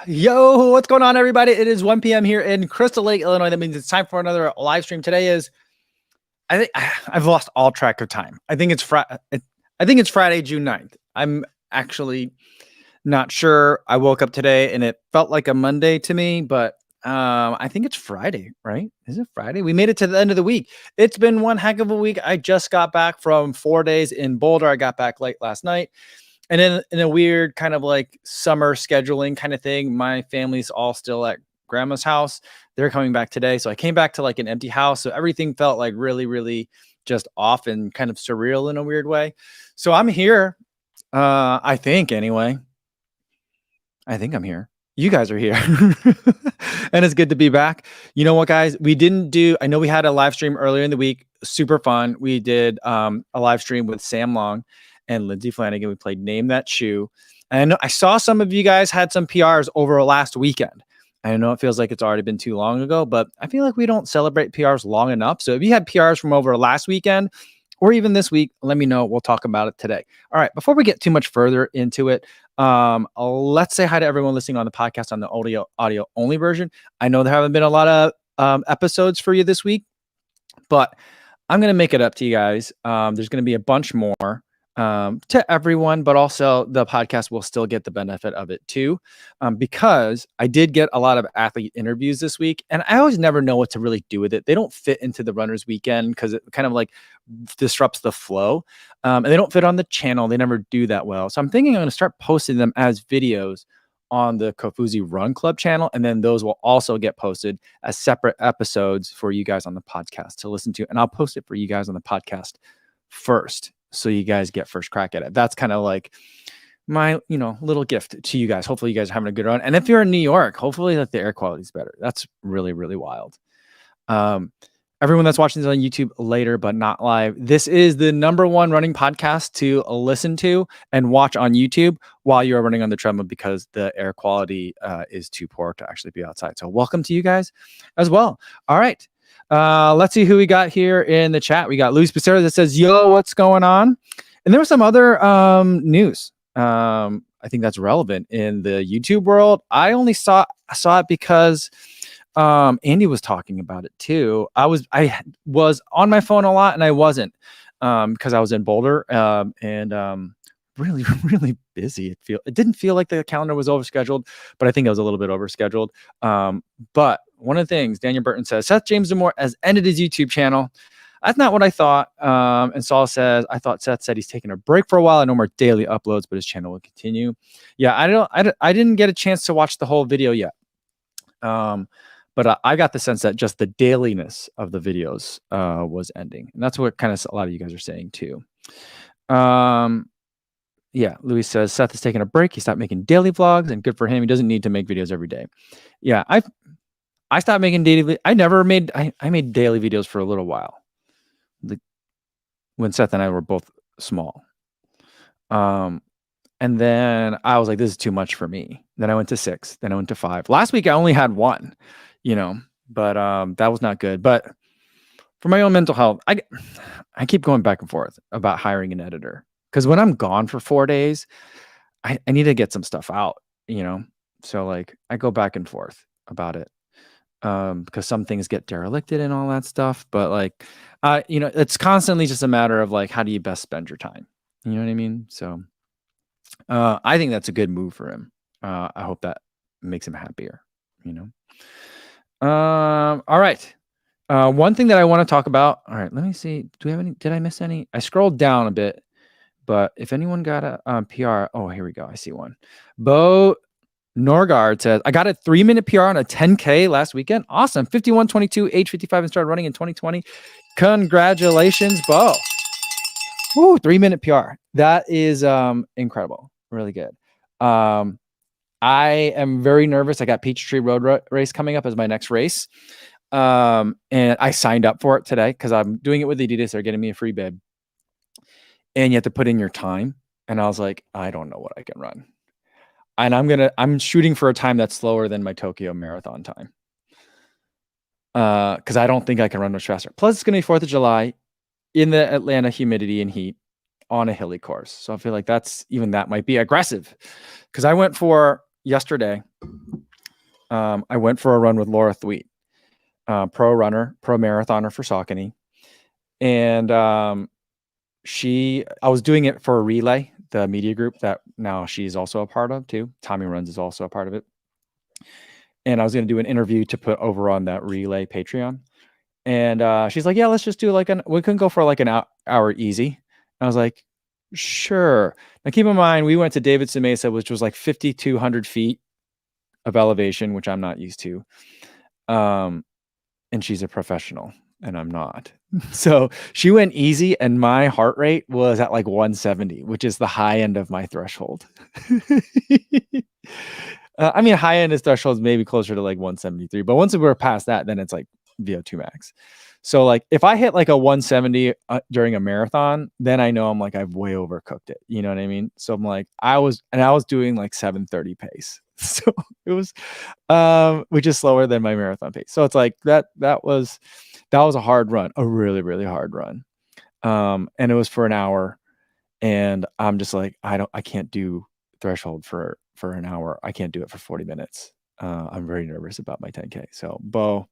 Yo, what's going on, everybody? It is 1 p.m. here in Crystal Lake, Illinois. That means it's time for another live stream. Today is, I think I've lost all track of time. I think it's Friday, June 9th. I'm actually not sure. I woke up today and it felt like a Monday to me, but I think it's Friday, right? Is it Friday? We made it to the end of the week. It's been one heck of a week. I just got back from 4 days in Boulder. I got back late last night. And in a weird kind of like summer scheduling kind of thing, my family's all still at grandma's house. They're coming back today. So I came back to like an empty house. So everything felt like really, really just off and kind of surreal in a weird way. So I'm here. I think anyway. I think I'm here. You guys are here. And it's good to be back. You know what, guys? I know we had a live stream earlier in the week. Super fun. We did a live stream with Sam Long and Lindsay Flanagan. We played Name That Shoe. And I saw some of you guys had some PRs over last weekend. I know it feels like it's already been too long ago, but I feel like we don't celebrate PRs long enough. So if you had PRs from over last weekend or even this week, let me know. We'll talk about it today. All right. Before we get too much further into it, let's say hi to everyone listening on the podcast on the audio only version. I know there haven't been a lot of episodes for you this week, but I'm going to make it up to you guys. There's going to be a bunch more to everyone, but also the podcast will still get the benefit of it too, because I did get a lot of athlete interviews this week, and I always never know what to really do with it. They don't fit into the runner's weekend because it kind of like disrupts the flow, and they don't fit on the channel. They never do that well. So I'm thinking I'm going to start posting them as videos on the Kofuzi Run Club channel, and then those will also get posted as separate episodes for you guys on the podcast to listen to, and I'll post it for you guys on the podcast first, so you guys get first crack at it. That's kind of like my, little gift to you guys. Hopefully you guys are having a good run. And if you're in New York, hopefully like the air quality is better. That's really, really wild. Everyone that's watching this on YouTube later, but not live, this is the #1 running podcast to listen to and watch on YouTube while you're running on the treadmill because the air quality is too poor to actually be outside. So welcome to you guys as well. All right. Let's see who we got here in the chat. We got Luis Becerra that says, yo, what's going on? And there was some other news. I think that's relevant in the YouTube world. I only saw it because Andy was talking about it too. I was on my phone a lot and I wasn't because I was in Boulder and really, really busy. It didn't feel like the calendar was overscheduled, but I think it was a little bit overscheduled. But one of the things Daniel Burton says, Seth James Damore has ended his YouTube channel. That's not what I thought. And Saul says, I thought Seth said he's taking a break for a while and no more daily uploads, but his channel will continue. Yeah, I didn't get a chance to watch the whole video yet. But I got the sense that just the dailiness of the videos was ending. And that's what kind of a lot of you guys are saying too. Yeah, Louis says, Seth is taking a break. He stopped making daily vlogs, and good for him. He doesn't need to make videos every day. Yeah, I stopped making daily. I made daily videos for a little while. When Seth and I were both small. And then I was like, this is too much for me. Then I went to 6. Then I went to 5. Last week I only had 1, but that was not good. But for my own mental health, I keep going back and forth about hiring an editor. Because when I'm gone for 4 days, I need to get some stuff out, So like I go back and forth about it. Because some things get derelicted and all that stuff. But like, it's constantly just a matter of like, how do you best spend your time? You know what I mean? So I think that's a good move for him. I hope that makes him happier, All right. One thing that I want to talk about. All right, let me see. Do we have any? Did I miss any? I scrolled down a bit, but if anyone got a PR, oh, here we go. I see one. Bo Norgard says, I got a 3-minute PR on a 10K last weekend. Awesome. 51:22, age 55, and started running in 2020. Congratulations, Bo. Woo, 3-minute PR. That is incredible. Really good. I am very nervous. I got Peachtree Road Race coming up as my next race. And I signed up for it today because I'm doing it with Adidas. They're getting me a free bib. And you have to put in your time. And I was like, I don't know what I can run. And I'm shooting for a time that's slower than my Tokyo Marathon time. Because I don't think I can run much faster. Plus, it's going to be 4th of July in the Atlanta humidity and heat on a hilly course. So I feel like that might be aggressive. Because I went for yesterday. I went for a run with Laura Thweet, pro marathoner for Saucony. And I was doing it for a relay, the media group that now she's also a part of too. Tommy Runs is also a part of it. And I was going to do an interview to put over on that relay Patreon. And she's like, yeah, let's just do we can go for like an hour easy. And I was like, sure. Now keep in mind, we went to Davidson Mesa, which was like 5,200 feet of elevation, which I'm not used to. And she's a professional and I'm not. So she went easy and my heart rate was at like 170, which is the high end of my threshold. I mean, high end is threshold maybe closer to like 173, but once we're past that, then it's like VO2 max. So like if I hit like a 170 during a marathon, then I know I'm like, I've way overcooked it. You know what I mean? So I'm like, I was doing like 7:30 pace. So it was, which is slower than my marathon pace. So it's like that was a hard run, a really, really hard run. And it was for an hour and I'm just like, I can't do threshold for an hour. I can't do it for 40 minutes. I'm very nervous about my 10K. So Bo,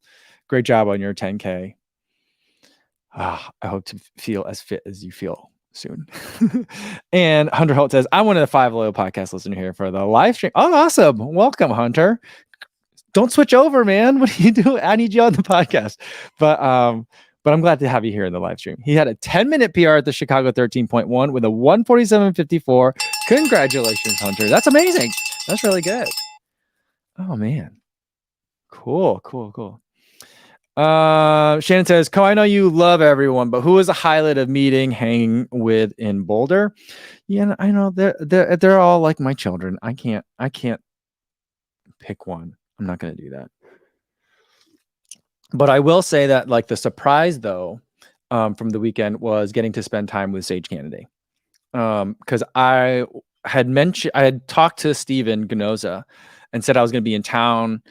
great job on your 10K. I hope to feel as fit as you feel soon. And Hunter Holt says, I'm one of the 5 loyal podcast listeners here for the live stream. Oh, awesome. Welcome, Hunter. Don't switch over, man. What are you doing? I need you on the podcast. But I'm glad to have you here in the live stream. He had a 10-minute PR at the Chicago 13.1 with a 147.54. Congratulations, Hunter. That's amazing. That's really good. Oh, man. Cool. Shannon says, I know you love everyone, but who was a highlight of meeting, hanging with in Boulder? Yeah, I know they're all like my children. I can't pick one. I'm not going to do that. But I will say that like the surprise though, from the weekend was getting to spend time with Sage Kennedy. Because I had talked to Steven Ganoza and said I was going to be in town.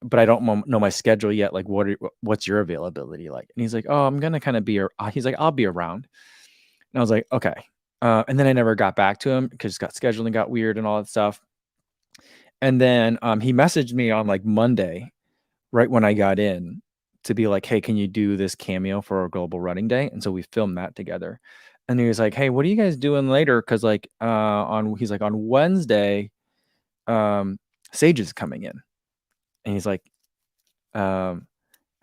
But I don't know my schedule yet. Like, what's your availability like? And he's like, oh, I'm going to kind of he's like, I'll be around. And I was like, okay. And then I never got back to him because scheduling got weird and all that stuff. And then he messaged me on like Monday, right when I got in, to be like, hey, can you do this cameo for our Global Running Day? And so we filmed that together. And he was like, hey, what are you guys doing later? Because like he's like, on Wednesday, Sage is coming in. And he's like, and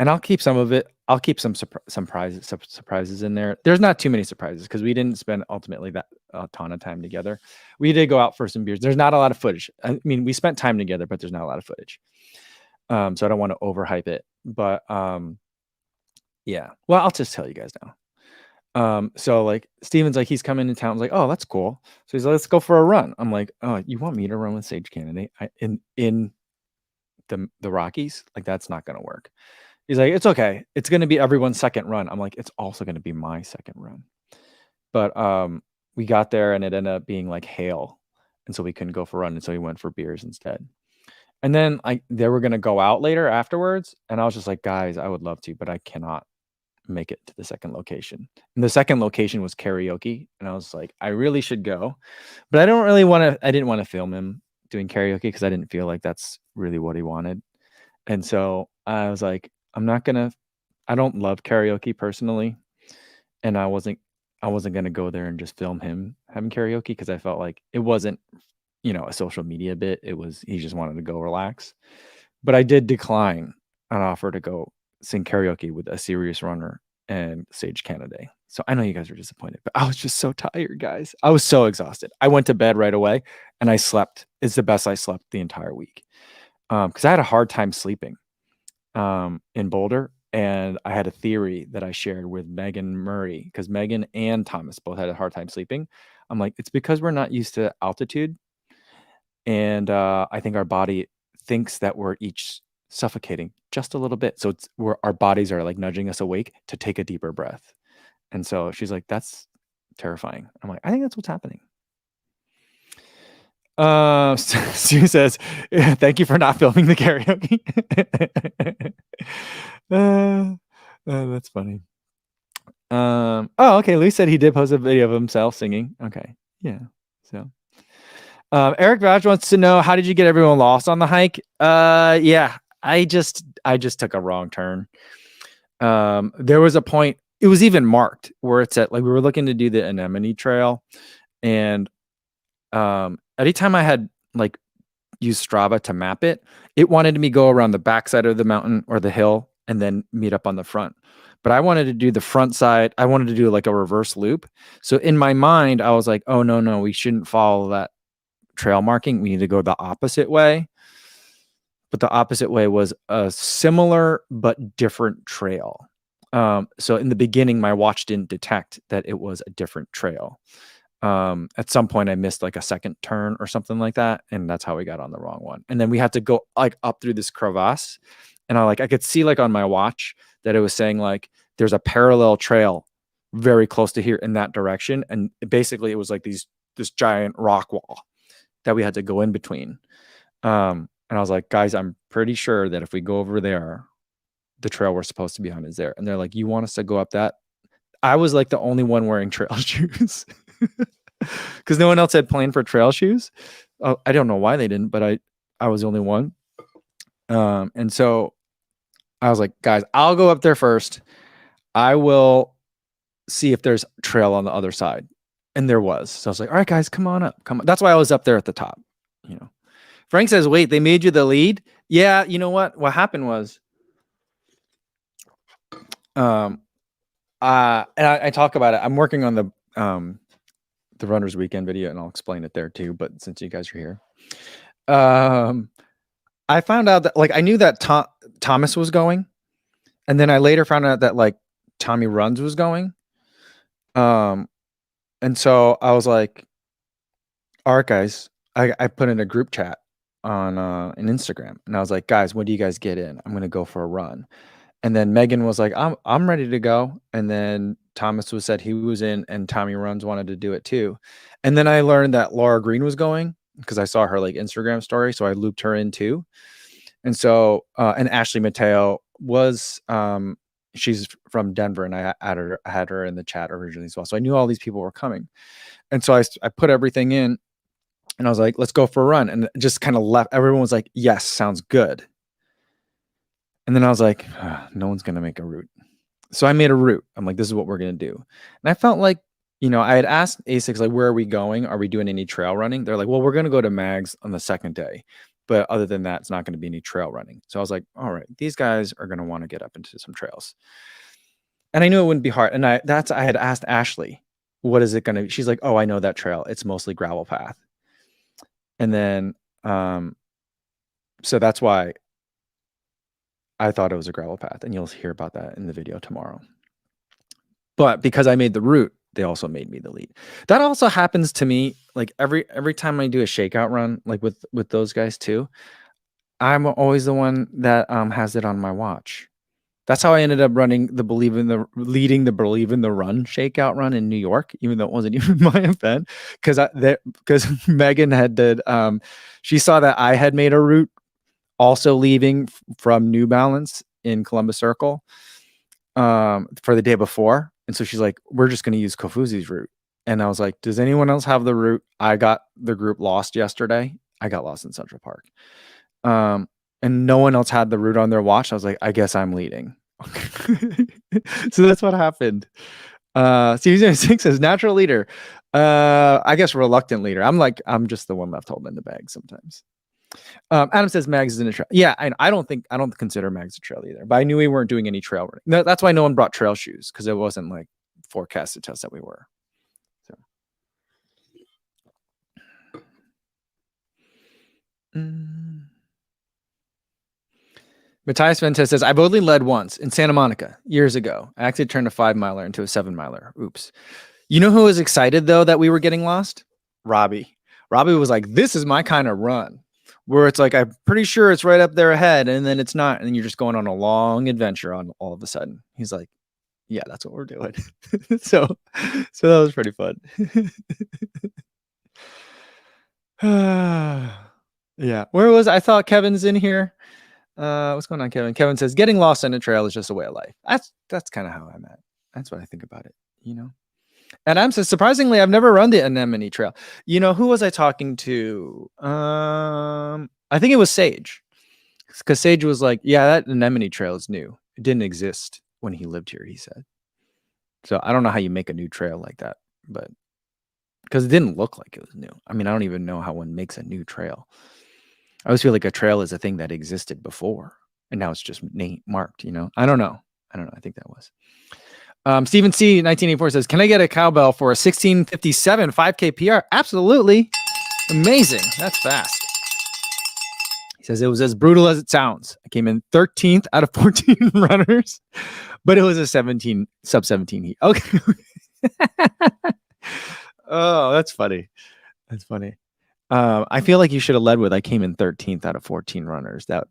I'll keep some of it. I'll keep some surprises in there. There's not too many surprises because we didn't spend ultimately that a ton of time together. We did go out for some beers. There's not a lot of footage. I mean, we spent time together, but there's not a lot of footage. So I don't want to overhype it, but yeah. Well, I'll just tell you guys now. So like Steven's like, he's coming to town. I was like, oh, that's cool. So he's like, let's go for a run. I'm like, oh, you want me to run with Sage Kennedy in the Rockies? Like, that's not going to work. He's like, it's okay. It's going to be everyone's second run. I'm like, it's also going to be my second run. But we got there and it ended up being like hail. And so we couldn't go for a run. And so we went for beers instead. And then they were going to go out later afterwards. And I was just like, guys, I would love to, but I cannot make it to the second location. And the second location was karaoke. And I was like, I really should go. But I didn't want to film him doing karaoke because I didn't feel like that's really what he wanted. And so I was like, I don't love karaoke personally. And I wasn't going to go there and just film him having karaoke because I felt like it wasn't, a social media bit. He just wanted to go relax. But I did decline an offer to go sing karaoke with a serious runner and Sage Kennedy. So I know you guys are disappointed, but I was just so tired, guys. I was so exhausted. I went to bed right away and I slept. It's the best I slept the entire week. Because I had a hard time sleeping in Boulder. And I had a theory that I shared with Megan Murray because Megan and Thomas both had a hard time sleeping. I'm like, it's because we're not used to altitude. And I think our body thinks that we're each suffocating just a little bit. So our bodies are like nudging us awake to take a deeper breath. And so she's like, that's terrifying. I'm like, I think that's what's happening. Sue says, thank you for not filming the karaoke. That's funny. Okay. Louis said he did post a video of himself singing. Okay. Yeah. So, Eric Vouch wants to know, how did you get everyone lost on the hike? Yeah, I just took a wrong turn. There was a point, it was even marked where it's at, like we were looking to do the Anemone Trail, and anytime I had like used Strava to map it, it wanted me to go around the backside of the mountain or the hill and then meet up on the front. But I wanted to do the front side. I wanted to do like a reverse loop. So in my mind, I was like, oh, no, we shouldn't follow that trail marking. We need to go the opposite way. But the opposite way was a similar but different trail. So in the beginning, my watch didn't detect that it was a different trail. At some point I missed like a second turn or something like that, and that's how we got on the wrong one. And then we had to go like up through this crevasse, and I could see like on my watch that it was saying like there's a parallel trail very close to here in that direction, and basically it was like this giant rock wall that we had to go in between. And I was like, guys, I'm pretty sure that if we go over there, the trail we're supposed to be on is there. And they're like, you want us to go up that? I was like the only one wearing trail shoes. Because no one else had planned for trail shoes. I don't know why they didn't, but I was the only one. And so I was like, guys, I'll go up there first. I will see if there's trail on the other side. And there was. So I was like, all right, guys, come on up. Come on. That's why I was up there at the top. You know, Frank says, wait, they made you the lead? Yeah, you know what? What happened was, and I talk about it. I'm working on the Runners Weekend video, and I'll explain it there too. But since you guys are here, I found out that like I knew that Thomas was going, and then I later found out that like Tommy Runs was going. And so I was like, all right, guys, I put in a group chat on an Instagram, and I was like, guys, when do you guys get in? I'm gonna go for a run. And then Megan was like, I'm ready to go. And then Thomas said he was in, and Tommy Runs wanted to do it too. And then I learned that Laura Green was going because I saw her like Instagram story. So I looped her in too. And so, and Ashley Mateo was, she's from Denver, and I had her in the chat originally as well. So I knew all these people were coming. And so I put everything in, and I was like, let's go for a run. And just kind of left. Everyone was like, yes, sounds good. And then I was like, no one's going to make a route. So I made a route. I'm like, this is what we're going to do. And I felt like, you know, I had asked ASICs, like, where are we going? Are we doing any trail running? They're like, well, we're going to go to Mags on the second day. But other than that, it's not going to be any trail running. So I was like, all right, these guys are going to want to get up into some trails. And I knew it wouldn't be hard. And I had asked Ashley, what is it going to be? She's like, oh, I know that trail. It's mostly gravel path. And then, so that's why I thought it was a gravel path, and you'll hear about that in the video tomorrow. But because I made the route, they also made me the lead. That also happens to me like every time I do a shakeout run, like with those guys too. I'm always the one that has it on my watch. That's how I ended up running leading the Believe in the Run shakeout run in New York, even though it wasn't even my event, because Megan had she saw that I had made a route also leaving from New Balance in Columbus Circle for the day before. And so she's like, we're just going to use Kofuzi's route. And I was like, does anyone else have the route? I got the group lost yesterday. I got lost in Central Park. And no one else had the route on their watch. I was like, I guess I'm leading. So that's what happened. Season 6 says natural leader. I guess reluctant leader. I'm just the one left holding the bag sometimes. Adam says Mags is in a trail. Yeah, I don't consider Mags a trail either. But I knew we weren't doing any trail running. That's why no one brought trail shoes, because it wasn't like forecasted to us that we were. So. Matthias Ventes says, I've only led once in Santa Monica years ago. I actually turned a 5-miler into a 7-miler. Oops. You know who was excited though that we were getting lost? Robbie. Robbie was like, this is my kind of run, where it's like, I'm pretty sure it's right up there ahead, and then it's not, and you're just going on a long adventure on all of a sudden. He's like, yeah, that's what we're doing. so that was pretty fun. Yeah. Where was I thought Kevin's in here? What's going on, Kevin? Kevin says, getting lost on a trail is just a way of life. That's kind of how I'm at. That's what I think about it, you know? And I'm says, surprisingly, I've never run the Anemone Trail. You know, who was I talking to? I think it was Sage. Because Sage was like, yeah, that Anemone Trail is new. It didn't exist when he lived here, he said. So I don't know how you make a new trail like that, but because it didn't look like it was new. I mean, I don't even know how one makes a new trail. I always feel like a trail is a thing that existed before, and now it's just marked, you know? I don't know. I think that was. Stephen C. 1984 says, can I get a cowbell for a 1657 5K PR? Absolutely. Amazing. That's fast. He says, it was as brutal as it sounds. I came in 13th out of 14 runners, but it was a sub 17 heat. Okay. Oh, that's funny. That's funny. I feel like you should have led with I came in 13th out of 14 runners. That,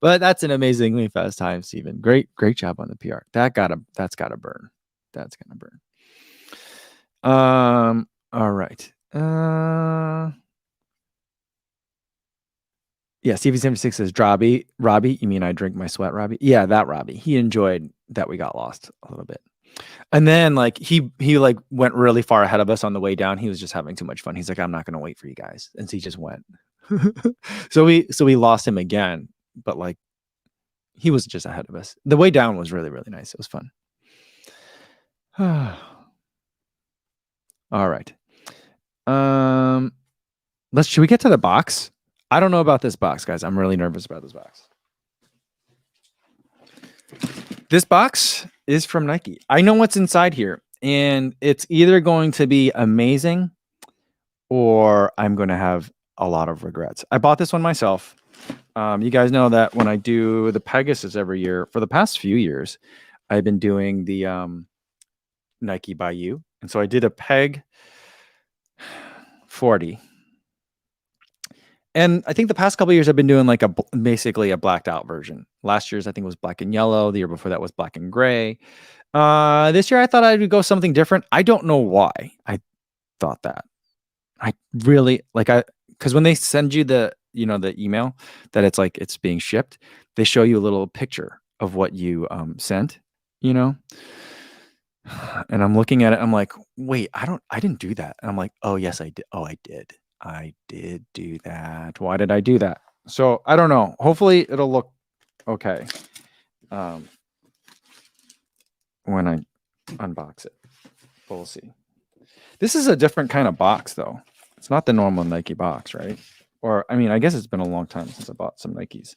but that's an amazingly fast time, Stephen. Great job on the PR. That's gotta burn. That's gonna burn. All right. Yeah, Stevie76 says, Robbie, you mean I drink my sweat, Robbie? Yeah, that Robbie. He enjoyed that we got lost a little bit. And then like he like went really far ahead of us on the way down. He was just having too much fun. He's like, I'm not gonna wait for you guys. And so he just went. so we lost him again, but like he was just ahead of us. The way down was really, really nice. It was fun. All right. Should we get to the box? I don't know about this box, guys. I'm really nervous about this box. This box is from Nike. I know what's inside here, and it's either going to be amazing or I'm going to have a lot of regrets. I bought this one myself. You guys know that when I do the Pegasus every year, for the past few years, I've been doing the Nike by You. And so I did a Peg 40. And I think the past couple of years I've been doing like basically a blacked out version. Last year's I think was black and yellow. The year before that was black and gray. This year I thought I would go something different. I don't know why I thought that. I really because when they send you the email that it's like it's being shipped, they show you a little picture of what you sent, and I'm looking at it. I'm like, wait, I didn't do that. And I'm like, oh yes, I did. Oh, I did. I did do that. Why did I do that? So I don't know. Hopefully it'll look okay when I unbox it. But we'll see. This is a different kind of box, though. It's not the normal Nike box, right? Or, I mean, I guess it's been a long time since I bought some Nikes.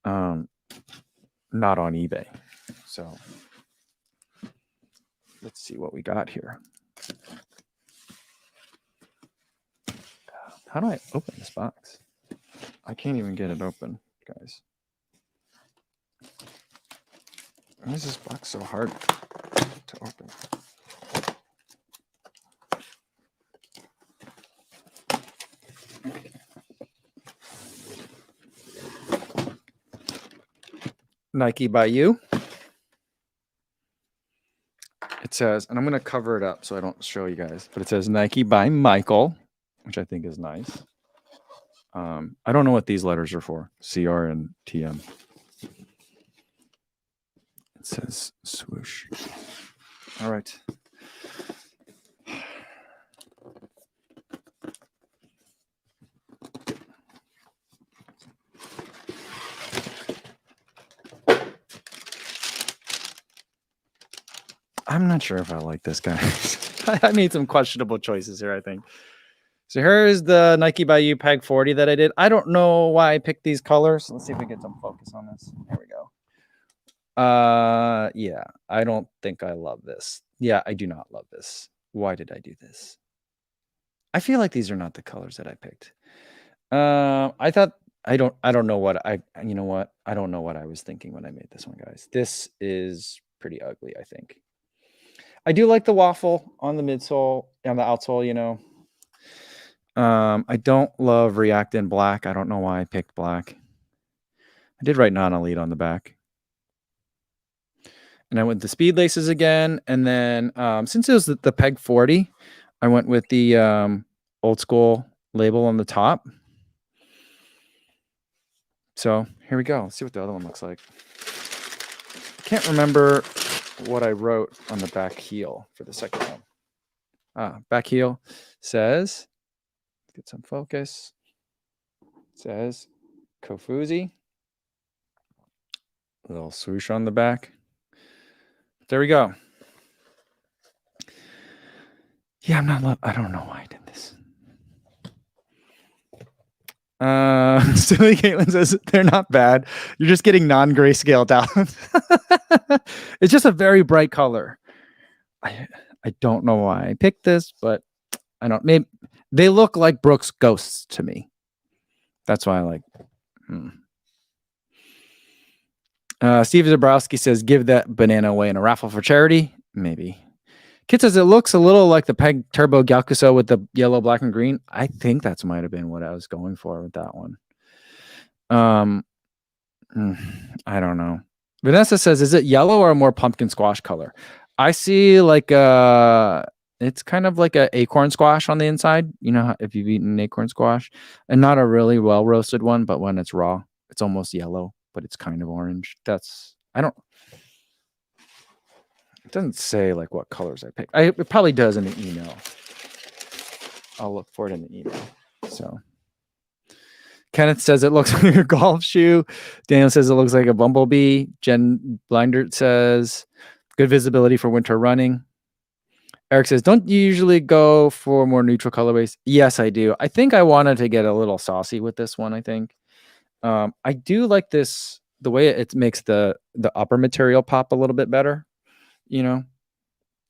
Not on eBay. So let's see what we got here. How do I open this box? I can't even get it open, guys. Why is this box so hard to open? Nike by You. It says, and I'm going to cover it up so I don't show you guys, but it says Nike by Michael, which I think is nice. I don't know what these letters are for, CR and TM. It says Swoosh. All right. I'm not sure if I like this, guys. I made some questionable choices here, I think. So here's the Nike by You Peg 40 that I did. I don't know why I picked these colors. Let's see if we get some focus on this. Here we go. Yeah, I don't think I love this. Yeah, I do not love this. Why did I do this? I feel like these are not the colors that I picked. I thought I don't know what I don't know what I was thinking when I made this one, guys. This is pretty ugly, I think. I do like the waffle on the midsole, on the outsole, I don't love React in black. I don't know why I picked black. I did write non-elite on the back. And I went the speed laces again. And then since it was the Peg 40, I went with the old school label on the top. So here we go. Let's see what the other one looks like. I can't remember what I wrote on the back heel for the second one. Back heel says, get some focus. It says Kofuzi. A little swoosh on the back. There we go. Yeah, I don't know why I did this. Silly Caitlin says they're not bad. You're just getting non-grayscale talent. It's just a very bright color. I don't know why I picked this, but I don't. Maybe they look like Brooks Ghosts to me. That's why I like. Steve Zabrowski says, "Give that banana away in a raffle for charity." Maybe. Kit says it looks a little like the Peg Turbo Galcuso with the yellow, black, and green. I think that might have been what I was going for with that one. I don't know. Vanessa says, "Is it yellow or a more pumpkin squash color?" I see like it's kind of like a acorn squash on the inside. You know, if you've eaten acorn squash, and not a really well roasted one, but when it's raw, it's almost yellow, but it's kind of orange. It doesn't say like what colors I picked. It probably does in the email. I'll look for it in the email. So Kenneth says it looks like a golf shoe. Daniel says it looks like a bumblebee. Jen Blinder says good visibility for winter running. Eric says, don't you usually go for more neutral colorways? Yes, I do. I think I wanted to get a little saucy with this one, I think. I do like this, the way it makes the upper material pop a little bit better. You know,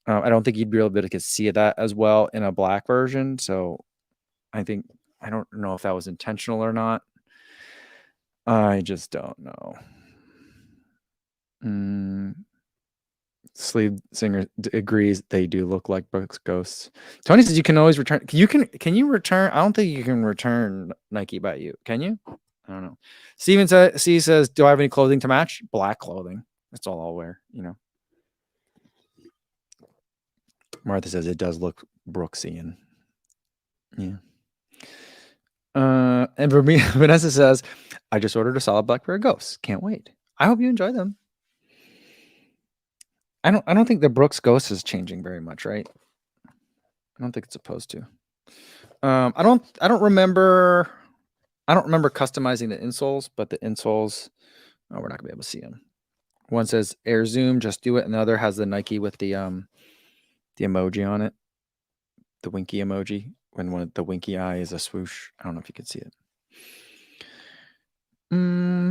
I don't think you'd be able to see that as well in a black version. So I don't know if that was intentional or not. I just don't know. Sleeve Singer agrees they do look like Brooks Ghosts. Tony says you can always return. Can you return? I don't think you can return Nike by you. Can you? I don't know. Steven says, do I have any clothing to match? Black clothing. That's all I'll wear, you know. Martha says it does look Brooksian. Yeah. And for me, Vanessa says, I just ordered a solid black pair of Ghosts. Can't wait. I hope you enjoy them. I don't think the Brooks Ghost is changing very much, right? I don't think it's supposed to. I don't remember customizing the insoles, but the insoles, we're not gonna be able to see them. One says Air Zoom, just do it, and the other has the Nike with the emoji on it, the winky emoji. When the winky eye is a swoosh. I don't know if you can see it.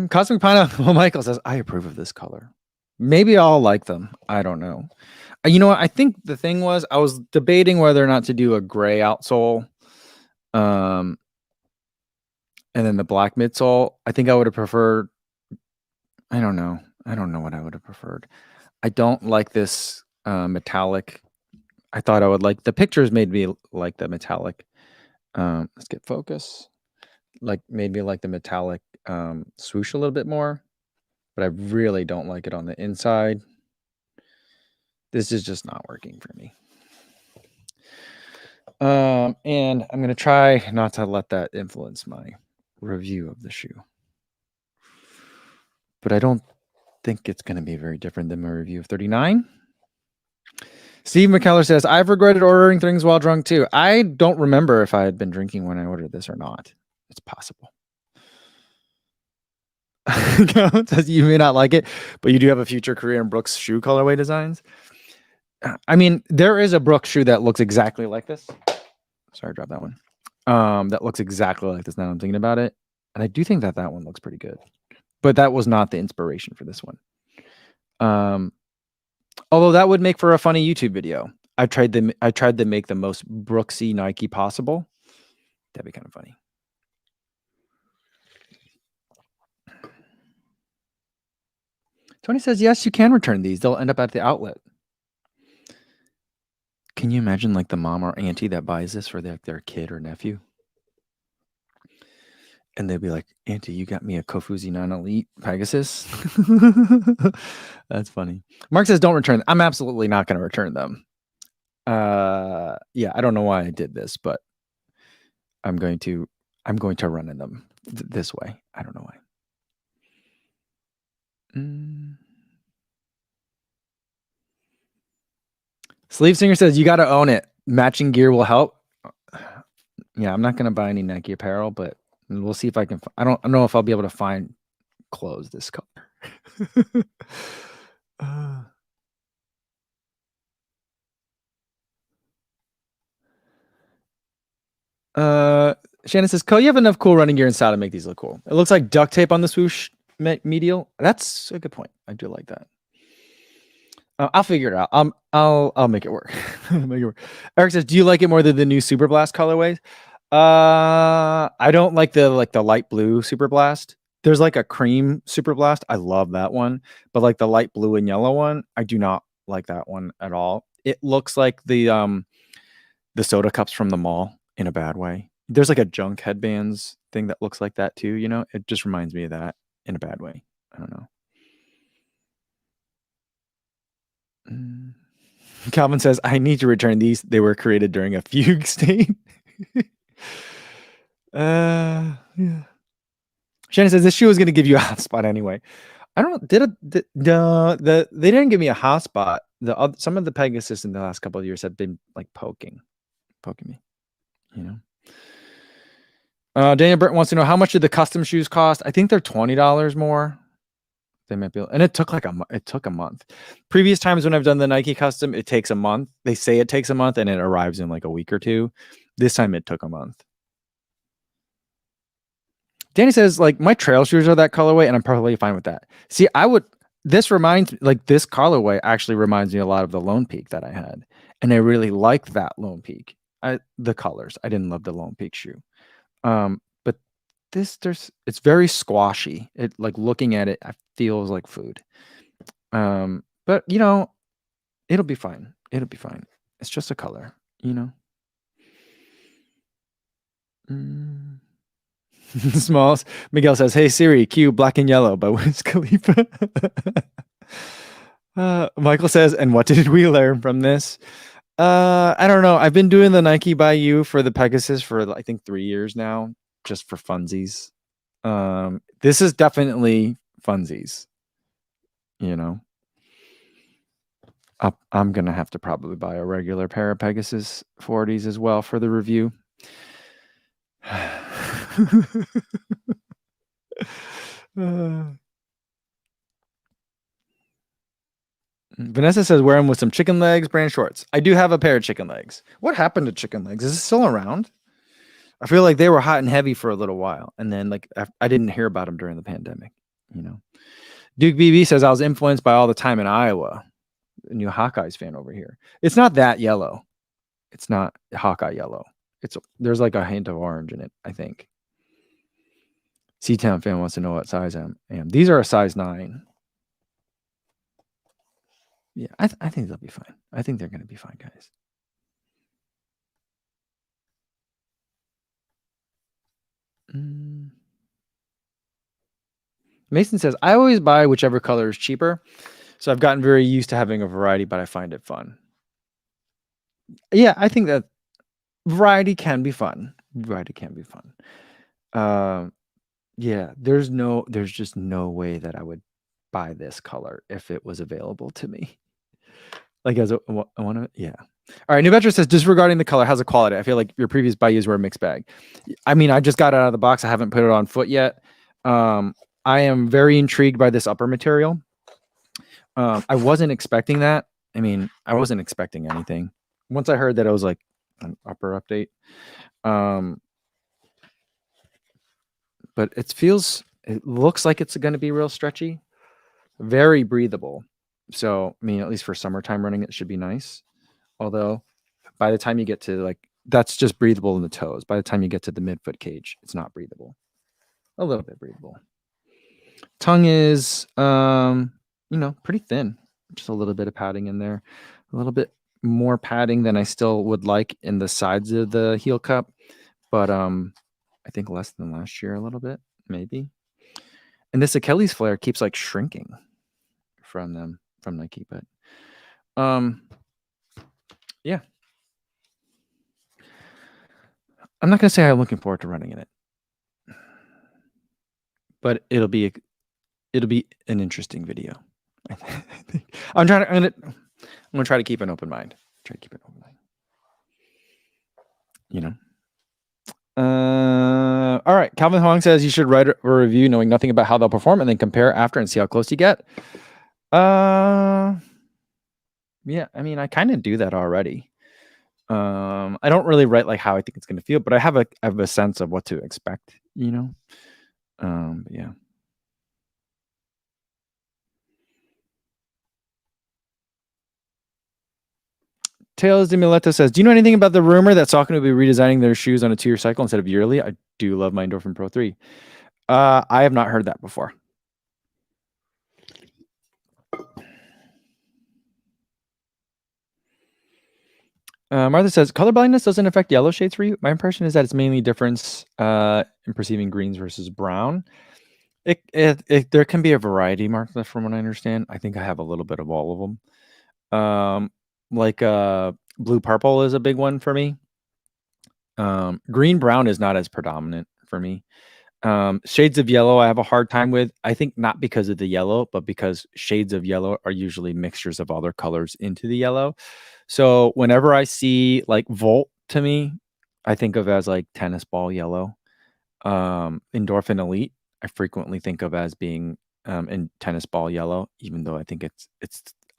Cosmic Pineapple Michael says, I approve of this color. Maybe I'll like them. I don't know. You know what? I think the thing was I was debating whether or not to do a gray outsole. And then the black midsole. I think I would have preferred. I don't know. I don't know what I would have preferred. I don't like this metallic. I thought I would like the pictures made me like the metallic. Let's get focus. Like made me like the metallic swoosh a little bit more, but I really don't like it on the inside. This is just not working for me. And I'm going to try not to let that influence my review of the shoe. But I don't think it's going to be very different than my review of 39. Steve McKellar says, I've regretted ordering things while drunk too. I don't remember if I had been drinking when I ordered this or not. It's possible. Says you may not like it, but you do have a future career in Brooks shoe colorway designs. I mean, there is a Brooks shoe that looks exactly like this. Sorry, I dropped that one. That looks exactly like this now I'm thinking about it. And I do think that one looks pretty good. But that was not the inspiration for this one. Although that would make for a funny YouTube video. I tried to make the most Brooksy Nike possible. That'd be kind of funny. Tony says, yes, you can return these. They'll end up at the outlet. Can you imagine like the mom or auntie that buys this for their kid or nephew? And they'd be like, Auntie, you got me a Kofuzi 9 Elite Pegasus? That's funny. Mark says, don't return them. I'm absolutely not going to return them. Yeah, I don't know why I did this, but I'm going to run in them this way. I don't know why. Sleeve Singer says you got to own it. Matching gear will help. Yeah, I'm not gonna buy any Nike apparel, but we'll see if I can. I don't know if I'll be able to find clothes this color. Shannon says, "Co, you have enough cool running gear inside to make these look cool. It looks like duct tape on the swoosh medial. That's a good point. I do like that. I'll figure it out. I'll make it work. Make it work. Eric says, "Do you like it more than the new Super Blast colorways?" I don't like the light blue Super Blast. There's like a cream Super Blast. I love that one, but like the light blue and yellow one, I do not like that one at all. It looks like the soda cups from the mall in a bad way. There's like a junk headbands thing that looks like that too. You know, it just reminds me of that in a bad way. I don't know. Calvin says, I need to return these. They were created during a fugue state. Yeah. Shannon says, this shoe is going to give you a hot spot anyway. I don't know. They didn't give me a hot spot. Some of the Pegasus in the last couple of years have been like poking me, you know. Daniel Burton wants to know, how much did the custom shoes cost? I think they're $20 more. They might be, and it took a month. Previous times when I've done the Nike custom, it takes a month. They say it takes a month and it arrives in like a week or two. This time it took a month. Danny says, like, my trail shoes are that colorway and I'm perfectly fine with that. See, this colorway actually reminds me a lot of the Lone Peak that I had. And I really liked that Lone Peak. The colors. I didn't love the Lone Peak shoe. But it's very squashy. It, like, looking at it, feels like food. But you know, it'll be fine. It'll be fine. It's just a color, you know. Smalls. Miguel says, "Hey Siri, cue Black and Yellow by Wiz Khalifa." Michael says, "And what did we learn from this?" I don't know. I've been doing the Nike by You for the Pegasus for I think 3 years now, just for funsies. This is definitely funsies. You know, I'm gonna have to probably buy a regular pair of Pegasus 40s as well for the review. Vanessa says, wear them with some chicken legs brand shorts. I do have a pair of chicken legs. What happened to chicken legs? Is it still around? I feel like they were hot and heavy for a little while, and then like I didn't hear about them during the pandemic. You know, Duke BB says, I was influenced by All the Time in Iowa. A new Hawkeyes fan over here. It's not that yellow. It's not Hawkeye yellow. There's like a hint of orange in it, I think. C-Town fan wants to know what size I am. These are a size 9. Yeah, I think they'll be fine. I think they're going to be fine, guys. Mason says, I always buy whichever color is cheaper. So I've gotten very used to having a variety, but I find it fun. Yeah, I think that variety can be fun. Yeah, there's just no way that I would buy this color if it was available to me. Like, I want to, yeah. All right, New Venture says, disregarding the color, how's the quality? I feel like your previous buys were a mixed bag. I mean, I just got it out of the box. I haven't put it on foot yet. I am very intrigued by this upper material. I wasn't expecting that. I mean, I wasn't expecting anything. Once I heard that it was like an upper update. But it looks like it's going to be real stretchy, very breathable. So, I mean, at least for summertime running, it should be nice. Although by the time you get to that's just breathable in the toes. By the time you get to the midfoot cage, it's not breathable. A little bit breathable. Tongue is, pretty thin. Just a little bit of padding in there. A little bit more padding than I still would like in the sides of the heel cup. But I think less than last year a little bit, maybe. And this Achilles flare keeps like shrinking from Nike, but yeah. I'm not gonna say I'm looking forward to running in it, but it'll be an interesting video. I'm gonna try to keep an open mind try to keep it overlay. You know. All right. Calvin Hong says you should write a review knowing nothing about how they'll perform and then compare after and see how close you get. Yeah, I mean, I kind of do that already. I don't really write like how I think it's going to feel, but I have a sense of what to expect, you know? But yeah. Tails de Mileta says, do you know anything about the rumor that Saucony will be redesigning their shoes on a 2-year cycle instead of yearly? I do love my Endorphin Pro 3. I have not heard that before. Martha says, color blindness doesn't affect yellow shades for you. My impression is that it's mainly difference in perceiving greens versus brown. There can be a variety, Martha, from what I understand. I think I have a little bit of all of them. Like blue purple is a big one for me. Green brown is not as predominant for me. Shades of yellow I have a hard time with. I think not because of the yellow, but because shades of yellow are usually mixtures of other colors into the yellow. So whenever I see like Volt, to me, I think of as like tennis ball yellow. Endorphin Elite, I frequently think of as being in tennis ball yellow, even though I think it's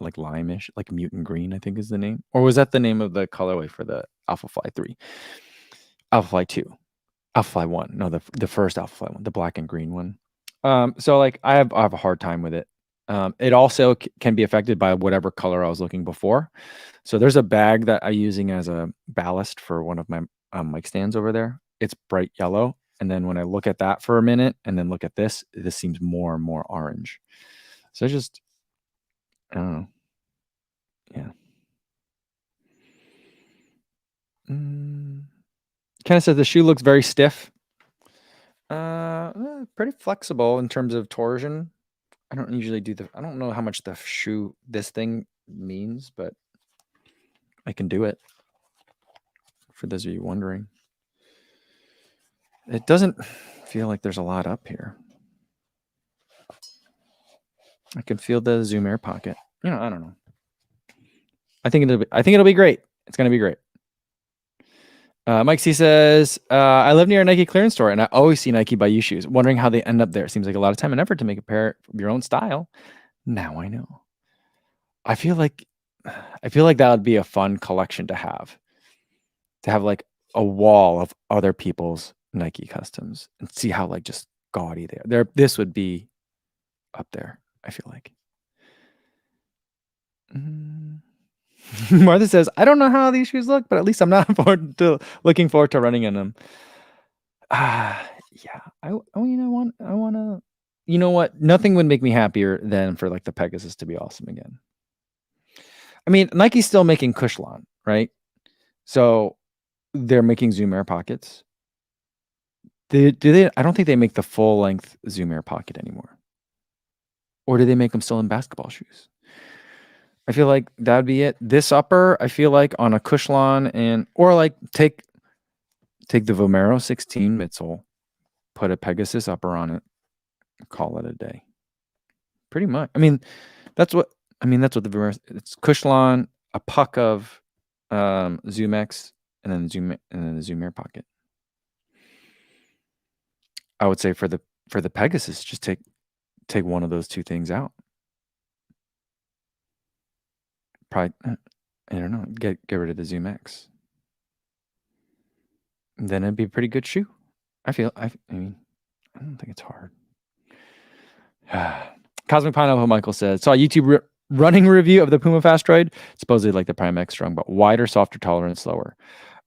like limeish, like mutant green, I think is the name. Or was that the name of the colorway for the Alpha Fly 3? Alpha Fly 2. Alpha Fly 1. No, the first Alpha Fly 1, the black and green one. So like I have a hard time with it. It also can be affected by whatever color I was looking before. So there's a bag that I'm using as a ballast for one of my mic stands over there. It's bright yellow. And then when I look at that for a minute and then look at this seems more and more orange. So I just, I don't know. Yeah. Kind of says the shoe looks very stiff. Pretty flexible in terms of torsion. I don't usually do I don't know how much the shoe, this thing means, but I can do it. For those of you wondering. It doesn't feel like there's a lot up here. I can feel the Zoom Air pocket. You know, I don't know. I think it'll be great. It's going to be great. Mike C says, I live near a Nike clearance store and I always see Nike by you shoes. Wondering how they end up there. Seems like a lot of time and effort to make a pair of your own style. Now I know. I feel like that would be a fun collection to have. To have like a wall of other people's Nike customs and see how like just gaudy they are. This would be up there, I feel like. Martha says, I don't know how these shoes look, but at least I'm not looking forward to running in them. Yeah. I want to, you know what? Nothing would make me happier than for like the Pegasus to be awesome again. I mean, Nike's still making Cushlon, right? So they're making Zoom Air pockets. Do they? I don't think they make the full length Zoom Air pocket anymore. Or do they make them still in basketball shoes? I feel like that'd be it. This upper, I feel like on a Cushlon or like take the Vomero 16 midsole, put a Pegasus upper on it, call it a day. Pretty much. I mean, that's what the Vomero, it's Cushlon, a puck of Zoom X, and then the Zoom Air pocket. I would say for the Pegasus, just take one of those two things out. Probably, I don't know, get rid of the Zoom X. Then it'd be a pretty good shoe. I mean, I don't think it's hard. Cosmic Pineapple Michael says, saw a YouTube running review of the Puma Fast Ride. Supposedly like the Prime X strong, but wider, softer, taller, and slower.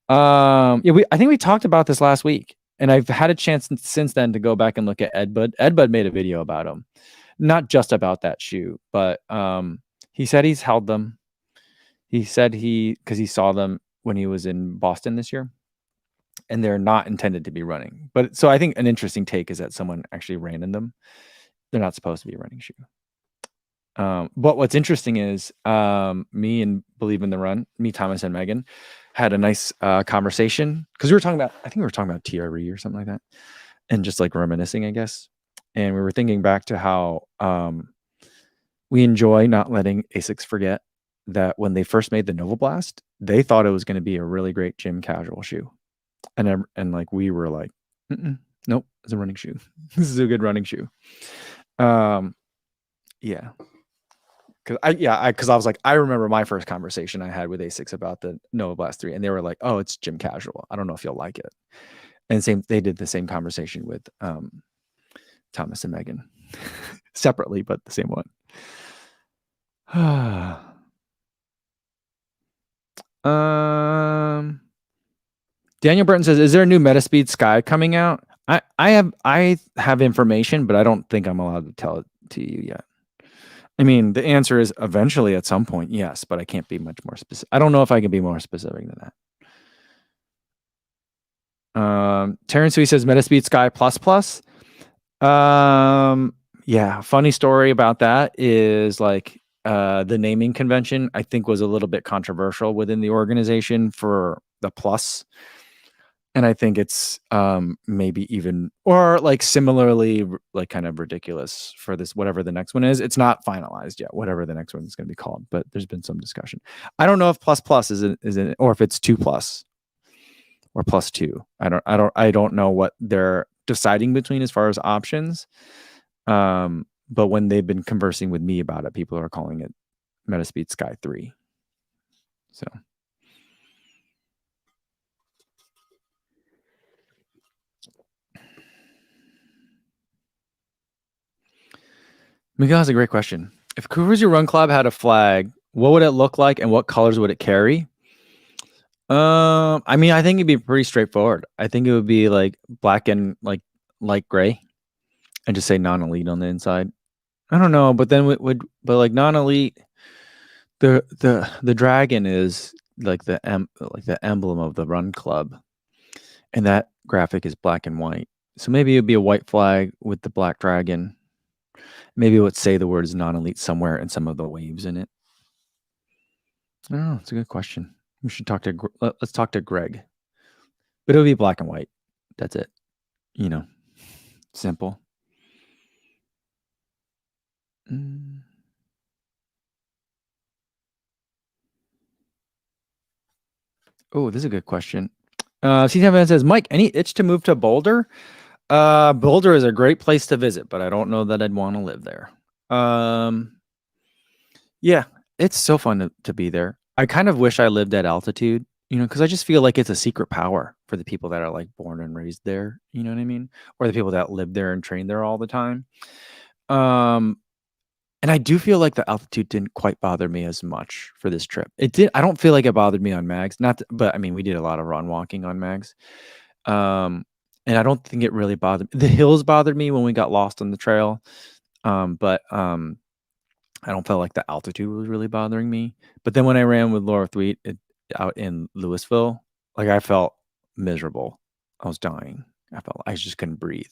Yeah, I think we talked about this last week. And I've had a chance since then to go back and look at Ed Bud. Ed Bud made a video about him. Not just about that shoe, but he said he's held them. He said because he saw them when he was in Boston this year. And they're not intended to be running. But so I think an interesting take is that someone actually ran in them. They're not supposed to be a running shoe. But what's interesting is me and Believe in the Run, me, Thomas, and Megan had a nice conversation because I think we were talking about TRE or something like that, and just like reminiscing, I guess. And we were thinking back to how we enjoy not letting ASICs forget that when they first made the Nova Blast, they thought it was going to be a really great gym casual shoe, and like we were like, nope, it's a running shoe. This is a good running shoe. Yeah. Because I was like, I remember my first conversation I had with Asics about the Nova Blast 3, and they were like, "Oh, it's gym casual. I don't know if you'll like it." And they did the same conversation with Thomas and Megan separately, but the same one. Daniel Burton says, "Is there a new Metaspeed Sky coming out?" I have information, but I don't think I'm allowed to tell it to you yet. I mean, the answer is eventually at some point, yes, but I can't be much more specific. I don't know if I can be more specific than that. Terrence Sui says Metaspeed Sky plus. Yeah, funny story about that is like the naming convention I think was a little bit controversial within the organization for the plus. And I think it's maybe even or like similarly like kind of ridiculous for this whatever the next one is. It's not finalized yet, whatever the next one is going to be called, but there's been some discussion. I don't know if plus is in or if it's 2+ or +2. I don't know what they're deciding between as far as options. But when they've been conversing with me about it, people are calling it Metaspeed Sky 3. So Miguel has a great question. If Cruiser Run Club had a flag, what would it look like and what colors would it carry? I mean, I think it'd be pretty straightforward. I think it would be like black and like light gray and just say non-elite on the inside. I don't know, but then but like non-elite, the dragon is like the emblem of the run club, and that graphic is black and white. So maybe it'd be a white flag with the black dragon. Maybe it would say the words non-elite somewhere in some of the waves in it. I don't know. It's a good question. We should let's talk to Greg. But it'll be black and white. That's it. You know, simple. Oh, this is a good question. C7 says, Mike, any itch to move to Boulder? Boulder is a great place to visit, but I don't know that I'd want to live there. Yeah, it's so fun to be there. I kind of wish I lived at altitude, you know, because I just feel like it's a secret power for the people that are like born and raised there. You know what I mean? Or the people that live there and train there all the time. And I do feel like the altitude didn't quite bother me as much for this trip. It did. I don't feel like it bothered me on mags. But I mean, we did a lot of run walking on mags. And I don't think it really bothered me. The hills bothered me when we got lost on the trail. But I don't feel like the altitude was really bothering me. But then when I ran with Laura Thweet out in Louisville, like I felt miserable. I was dying. I just couldn't breathe.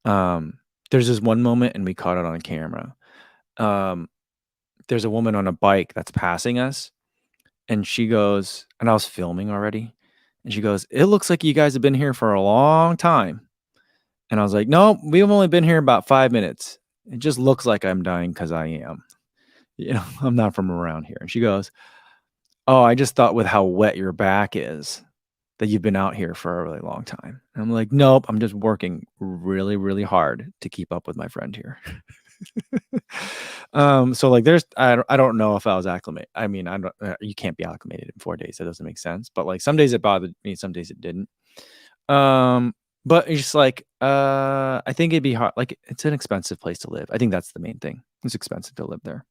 There's this one moment, and we caught it on camera. There's a woman on a bike that's passing us, and she goes, and I was filming already, and she goes, "It looks like you guys have been here for a long time." And I was like, "No, we've only been here about 5 minutes. It just looks like I'm dying because I am. You know, I'm not from around here." And she goes, "Oh, I just thought with how wet your back is that you've been out here for a really long time." And I'm like, "Nope, I'm just working really, really hard to keep up with my friend here." So like I don't know if I was acclimated. I mean, I don't you can't be acclimated in 4 days. That doesn't make sense. But like some days it bothered me, some days it didn't. But it's just like I think it'd be hard. Like it's an expensive place to live. I think that's the main thing. It's expensive to live there.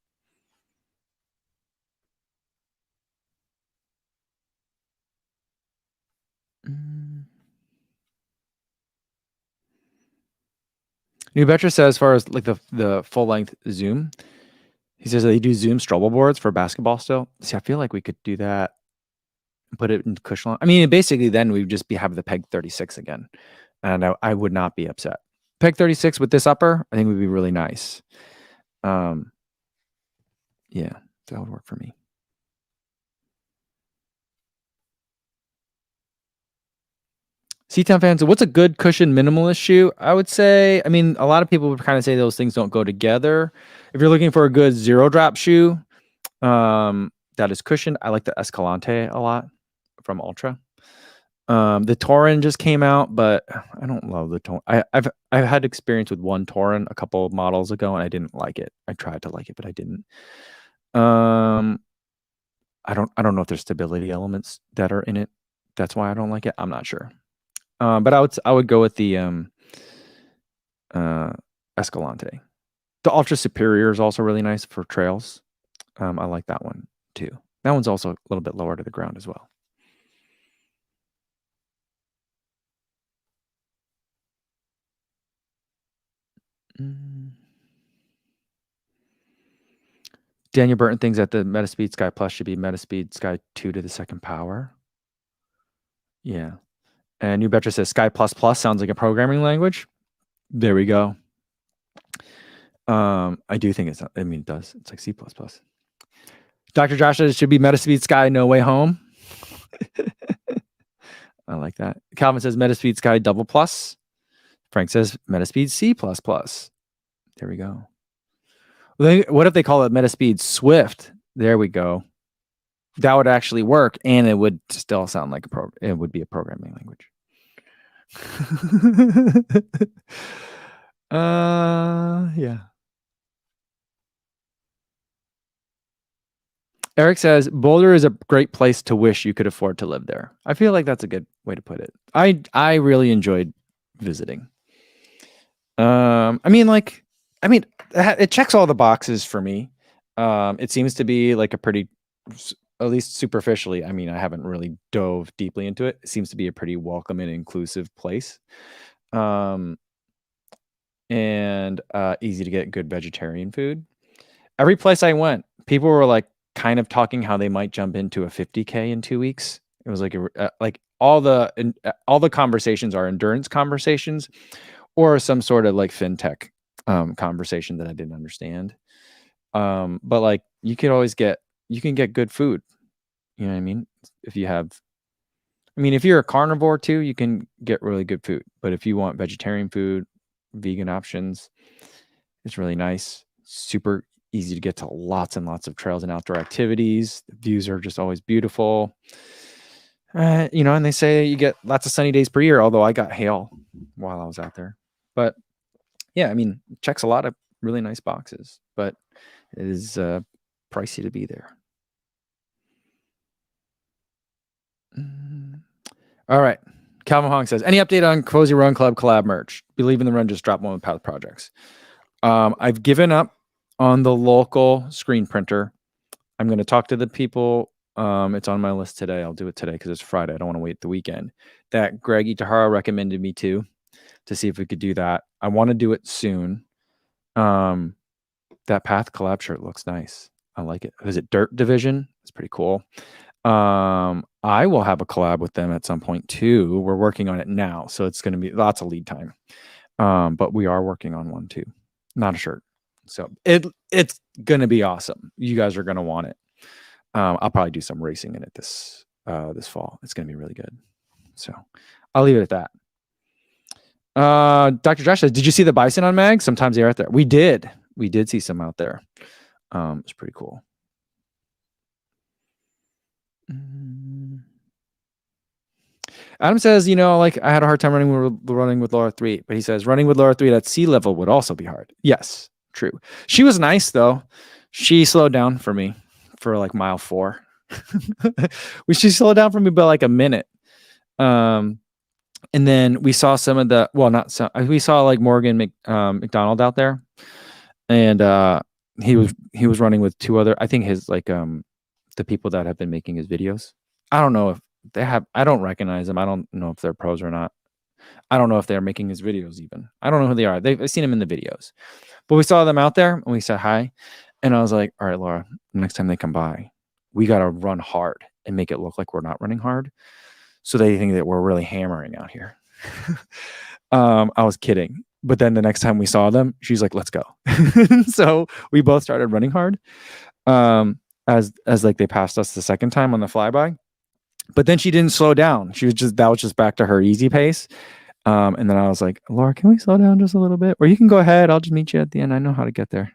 New Betra says, as far as like the full length zoom, he says they do zoom strobel boards for basketball still. See, I feel like we could do that and put it in cushion. I mean, basically then we'd just have the peg 36 again. And I would not be upset. Peg 36 with this upper, I think would be really nice. Yeah, that would work for me. C-Town fans, what's a good cushion minimalist shoe? I would say, I mean, a lot of people would kind of say those things don't go together. If you're looking for a good zero drop shoe, That is cushioned. I like the Escalante a lot from Ultra. The Tauren just came out, but I don't love the Tauren. I've had experience with one Tauren a couple of models ago, and I didn't like it. I tried to like it, but I didn't. I don't know if there's stability elements that are in it. That's why I don't like it. I'm not sure. But I would go with the Escalante. The Ultra Superior is also really nice for trails. I like that one too. That one's also a little bit lower to the ground as well. Daniel Burton thinks that the Metaspeed Sky Plus should be Metaspeed Sky 2 to the second power. Yeah. And New Betcha says Sky Plus Plus sounds like a programming language. There we go. I do think it does. It's like C++. Dr. Josh says it should be Metaspeed Sky No Way Home. I like that. Calvin says Metaspeed Sky Double Plus. Frank says Metaspeed C++. There we go. What if they call it Metaspeed Swift? There we go. That would actually work, and it would still sound like it would be a programming language. Yeah. Eric says Boulder is a great place to wish you could afford to live there. I feel like that's a good way to put it. I really enjoyed visiting. It checks all the boxes for me. It seems to be like a pretty, at least superficially, I haven't really dove deeply into it. It seems to be a pretty welcome and inclusive place. And easy to get good vegetarian food. Every place I went, people were like kind of talking how they might jump into a 50K in 2 weeks. It was like all the conversations are endurance conversations or some sort of like fintech conversation that I didn't understand. But like you can get good food. You know what I mean? If you're a carnivore too, you can get really good food. But if you want vegetarian food, vegan options, it's really nice. Super easy to get to lots and lots of trails and outdoor activities. The views are just always beautiful. And they say you get lots of sunny days per year, although I got hail while I was out there. But yeah, it checks a lot of really nice boxes, but it is pricey to be there. All right. Calvin Hong says, any update on Cozy Run Club collab merch? Believe in the Run, just drop one with Path Projects. I've given up on the local screen printer. I'm going to talk to the people. It's on my list today. I'll do it today because it's Friday. I don't want to wait the weekend. That Greg Itahara recommended me to see if we could do that. I want to do it soon. That Path collab shirt looks nice. I like it. Is it Dirt Division? It's pretty cool. I will have a collab with them at some point too. We're working on it now, so it's going to be lots of lead time. But we are working on one too. Not a shirt. So it's going to be awesome. You guys are going to want it. I'll probably do some racing in it this fall. It's going to be really good. So I'll leave it at that. Dr. Josh says, did you see the bison on mag? Sometimes they're out there. We did see some out there. It's pretty cool. Adam says, I had a hard time running with Laura 3, but he says running with Laura 3 at sea level would also be hard. Yes, true. She was nice though. She slowed down for me for like mile 4. She slowed down for me by like a minute. And then we saw some of the, we saw like Morgan McDonald out there, and he was running with 2 other, I think his like the people that have been making his videos. I don't know if they have, I don't recognize them. I don't know if they're pros or not. I don't know if they're making his videos even. I don't know who they are. I've seen them in the videos, but we saw them out there and we said hi. And I was like, all right, Laura, next time they come by, we got to run hard and make it look like we're not running hard, so they think that we're really hammering out here. I was kidding. But then the next time we saw them, she's like, let's go. So we both started running hard. As like they passed us the second time on the flyby. But then she didn't slow down. That was just back to her easy pace. And then I was like, Laura, can we slow down just a little bit? Or you can go ahead. I'll just meet you at the end. I know how to get there.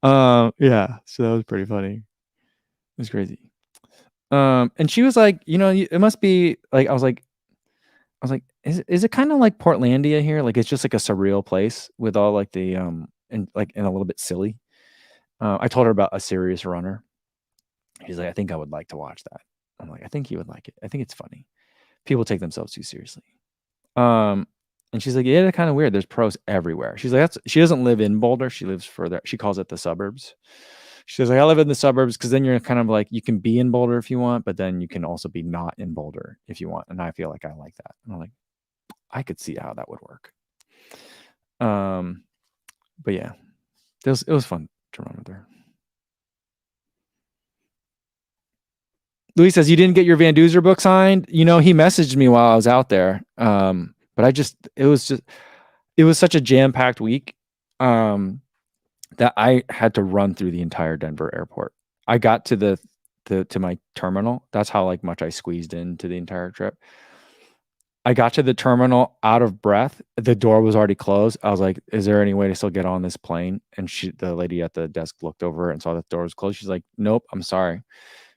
Yeah, so that was pretty funny. It was crazy. And she was like, it must be like, I was like, is it kind of like Portlandia here? Like it's just like a surreal place with all like the and a little bit silly. I told her about A Serious Runner. She's like, I think I would like to watch that. I'm like, I think you would like it. I think it's funny. People take themselves too seriously. Um, and she's like, yeah, it's kind of weird. There's pros everywhere. She's like, she doesn't live in Boulder. She lives further. She calls it the suburbs. She says, like, I live in the suburbs because then you're kind of like, you can be in Boulder if you want, but then you can also be not in Boulder if you want. And I feel like I like that. And I'm like, I could see how that would work. But yeah, it was fun to run with her. Louis says, you didn't get your Van Duzer book signed. He messaged me while I was out there. But it was such a jam-packed week that I had to run through the entire Denver airport. I got to to my terminal. That's how like much I squeezed into the entire trip. I got to the terminal out of breath. The door was already closed. I was like, is there any way to still get on this plane? And the lady at the desk looked over and saw that the door was closed. She's like, nope, I'm sorry.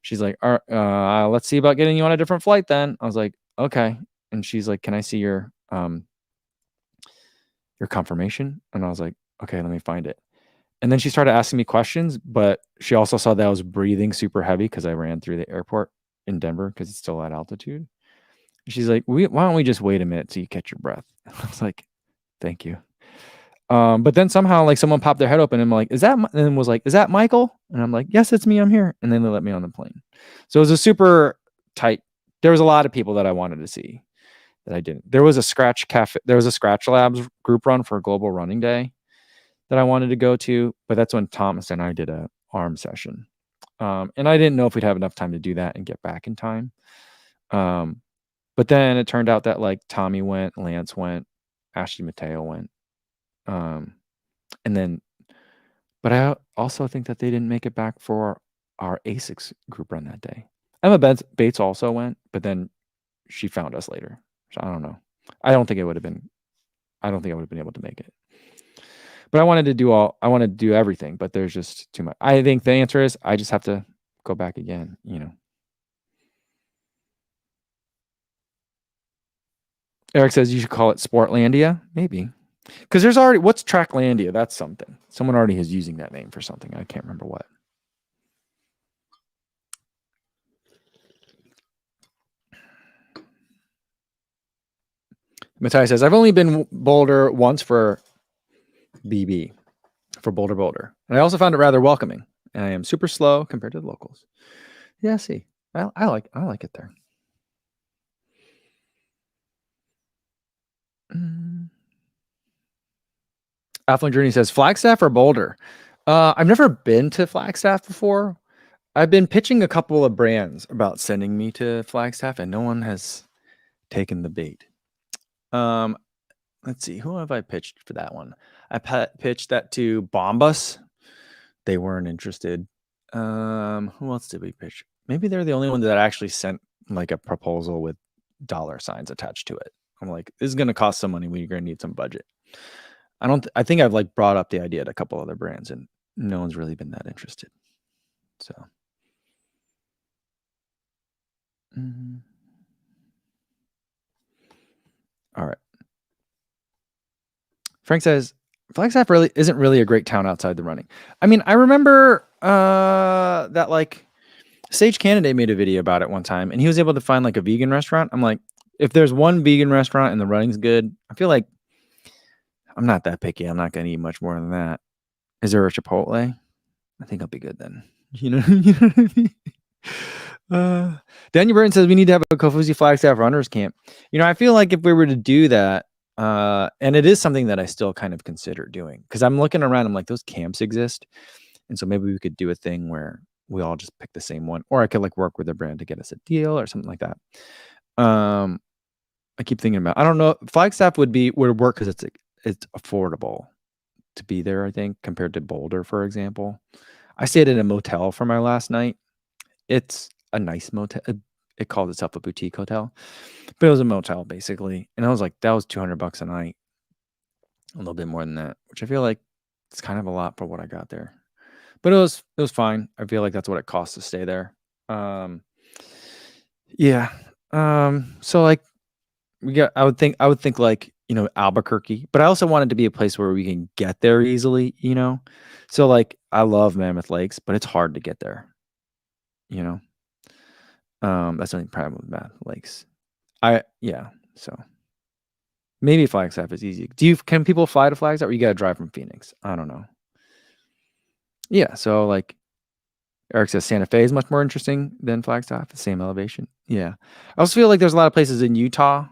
She's like, all right, let's see about getting you on a different flight then. I was like, okay. And she's like, can I see your confirmation? And I was like, okay, let me find it. And then she started asking me questions, but she also saw that I was breathing super heavy because I ran through the airport in Denver because it's still at altitude. She's like, why don't we just wait a minute so you catch your breath? I was like, thank you. But then somehow like someone popped their head open and I'm like, and was like, is that Michael? And I'm like, yes, it's me. I'm here. And then they let me on the plane. So it was a super tight. There was a lot of people that I wanted to see that I didn't. There was a Scratch Labs group run for Global Running Day that I wanted to go to, but that's when Thomas and I did a arm session. And I didn't know if we'd have enough time to do that and get back in time. But then it turned out that like Tommy went, Lance went, Ashley Mateo went. But I also think that they didn't make it back for our ASICS group run that day. Emma Bates also went, but then she found us later. So I don't know. I don't think I would have been able to make it. But I wanted to do everything, but there's just too much. I think the answer is I just have to go back again, Eric says you should call it Sportlandia, maybe. Because there's already, what's Tracklandia? That's something. Someone already is using that name for something. I can't remember what. Matthias says, I've only been Boulder once for BB, for Boulder. And I also found it rather welcoming. And I am super slow compared to the locals. Yeah, see, I like it there. Affluent Journey says, Flagstaff or Boulder? I've never been to Flagstaff before. I've been pitching a couple of brands about sending me to Flagstaff, and no one has taken the bait. Let's see, who have I pitched for that one? I pitched that to Bombas. They weren't interested. Who else did we pitch? Maybe they're the only one that actually sent like a proposal with dollar signs attached to it. I'm like, this is going to cost some money. We're going to need some budget. I think I've like brought up the idea to a couple other brands and no one's really been that interested. So. All right. Frank says, Flagstaff really isn't really a great town outside the running. I mean, I remember that like Sage Candidate made a video about it one time and he was able to find like a vegan restaurant. I'm like, if there's one vegan restaurant and the running's good, I feel like I'm not that picky. I'm not going to eat much more than that. Is there a Chipotle? I think I'll be good then. You know what I mean? Daniel Burton says we need to have a Kofuzi Flagstaff runners camp. I feel like if we were to do that, and it is something that I still kind of consider doing because I'm looking around. I'm like, those camps exist, and so maybe we could do a thing where we all just pick the same one, or I could like work with a brand to get us a deal or something like that. I keep thinking about. I don't know. Flagstaff would work because it's affordable to be there. I think compared to Boulder, for example. I stayed in a motel for my last night. It's a nice motel. It called itself a boutique hotel, but it was a motel basically. And I was like, that was $200 a night, a little bit more than that, which I feel like it's kind of a lot for what I got there. but it was fine. I feel like that's what it costs to stay there. Yeah. So like I would think like, Albuquerque, but I also wanted to be a place where we can get there easily, So like I love Mammoth Lakes, but it's hard to get there, you know. That's the only problem with Mammoth Lakes. So maybe Flagstaff is easy. Can people fly to Flagstaff or you gotta drive from Phoenix? I don't know. Yeah, so like Eric says Santa Fe is much more interesting than Flagstaff, the same elevation. Yeah. I also feel like there's a lot of places in Utah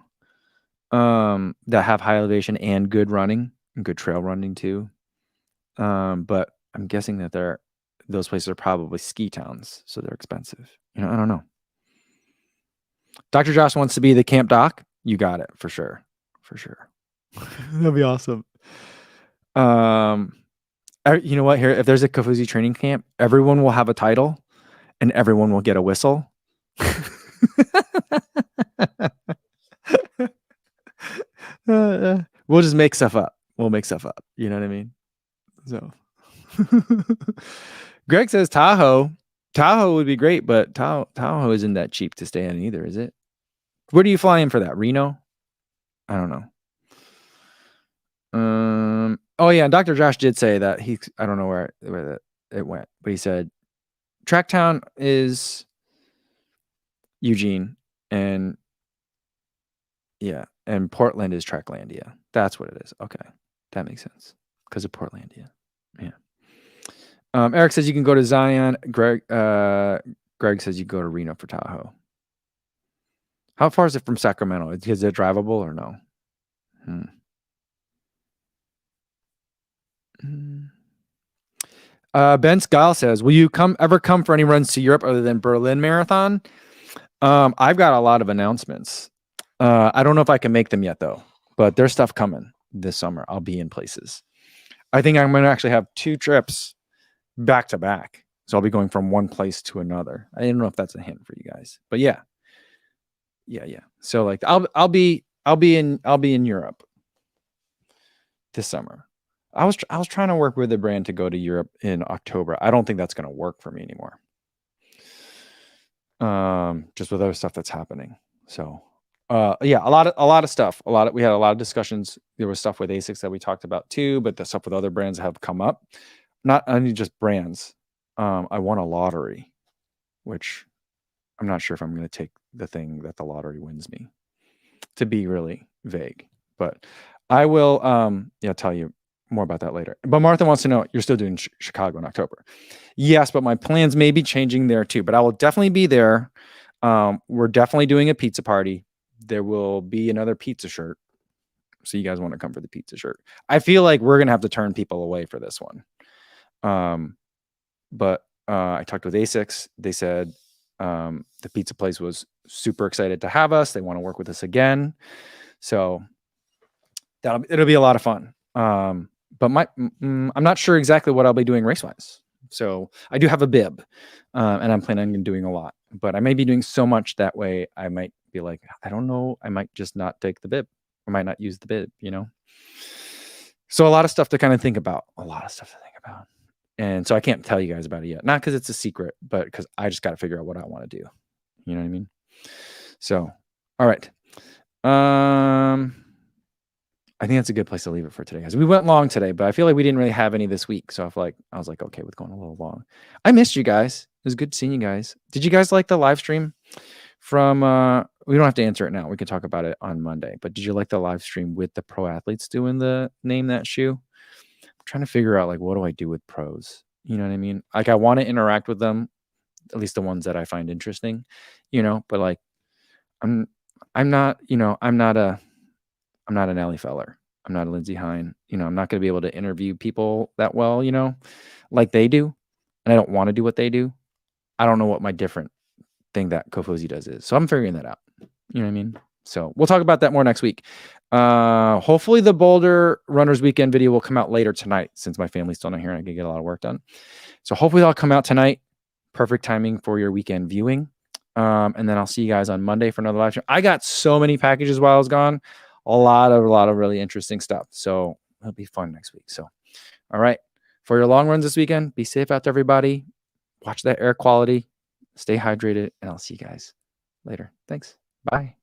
that have high elevation and good running, and good trail running too. But I'm guessing that those places are probably ski towns, so they're expensive. I don't know. Dr. Josh wants to be the camp doc. You got it for sure. For sure. That'd be awesome. You know what? Here, if there's a Kofuzi training camp, everyone will have a title and everyone will get a whistle. We'll just make stuff up. We'll make stuff up. You know what I mean? So Greg says Tahoe. Tahoe would be great, but Tahoe isn't that cheap to stay in either, is it? Where do you fly in for that? Reno? I don't know. Oh yeah, and Dr. Josh did say that I don't know where it went, but he said Tracktown is Eugene and Portland is Tracklandia. That's what it is. Okay. That makes sense. Because of Portlandia. Yeah. Eric says you can go to Zion. Greg says you go to Reno for Tahoe. How far is it from Sacramento? Is it drivable or no? Ben Skyle says, will you ever come for any runs to Europe other than Berlin Marathon? I've got a lot of announcements. I don't know if I can make them yet though, but there's stuff coming this summer. I'll be in places. I think I'm going to actually have 2 trips back to back. So I'll be going from one place to another. I don't know if that's a hint for you guys, but yeah. So like I'll be in Europe this summer. I was trying to work with a brand to go to Europe in October. I don't think that's going to work for me anymore. Just with other stuff that's happening. So, a lot of stuff. We had a lot of discussions. There was stuff with ASICs that we talked about too, but the stuff with other brands have come up. Not only just brands. I won a lottery, which I'm not sure if I'm going to take the thing that the lottery wins me, to be really vague, but I will, tell you more about that later. But Martha wants to know, you're still doing Chicago in October. Yes, but my plans may be changing there too, but I will definitely be there. We're definitely doing a pizza party. There will be another pizza shirt. So you guys want to come for the pizza shirt. I feel like we're going to have to turn people away for this one. But I talked with ASICs. They said the pizza place was super excited to have us. They want to work with us again. So it'll be a lot of fun. But I'm not sure exactly what I'll be doing race-wise. So I do have a bib, and I'm planning on doing a lot. But I may be doing so much that way I might be like, I don't know, I might just not take the bib. I might not use the bib, So a lot of stuff to kind of think about. And so I can't tell you guys about it yet. Not because it's a secret, but because I just got to figure out what I want to do. You know what I mean? So, all right. I think that's a good place to leave it for today, guys. We went long today, but I feel like we didn't really have any this week. So I was like, okay with going a little long. I missed you guys. It was good seeing you guys. Did you guys like the live stream from, we don't have to answer it now. We can talk about it on Monday, but did you like the live stream with the pro athletes doing the name that shoe? I'm trying to figure out like, what do I do with pros? You know what I mean? Like I want to interact with them, at least the ones that I find interesting, but like, I'm not an Ellie Feller. I'm not a Lindsey Hine. I'm not going to be able to interview people that well, like they do. And I don't want to do what they do. I don't know what my different thing that Kofuzi does is. So I'm figuring that out. You know what I mean? So we'll talk about that more next week. Hopefully the Boulder Runners Weekend video will come out later tonight since my family's still not here and I can get a lot of work done. So hopefully that'll come out tonight. Perfect timing for your weekend viewing. And then I'll see you guys on Monday for another live stream. I got so many packages while I was gone. A lot of really interesting stuff. So it'll be fun next week. So, all right, folks. for your long runs this weekend, be safe out there, everybody. Watch that air quality. Stay hydrated, and I'll see you guys later. Thanks. Bye.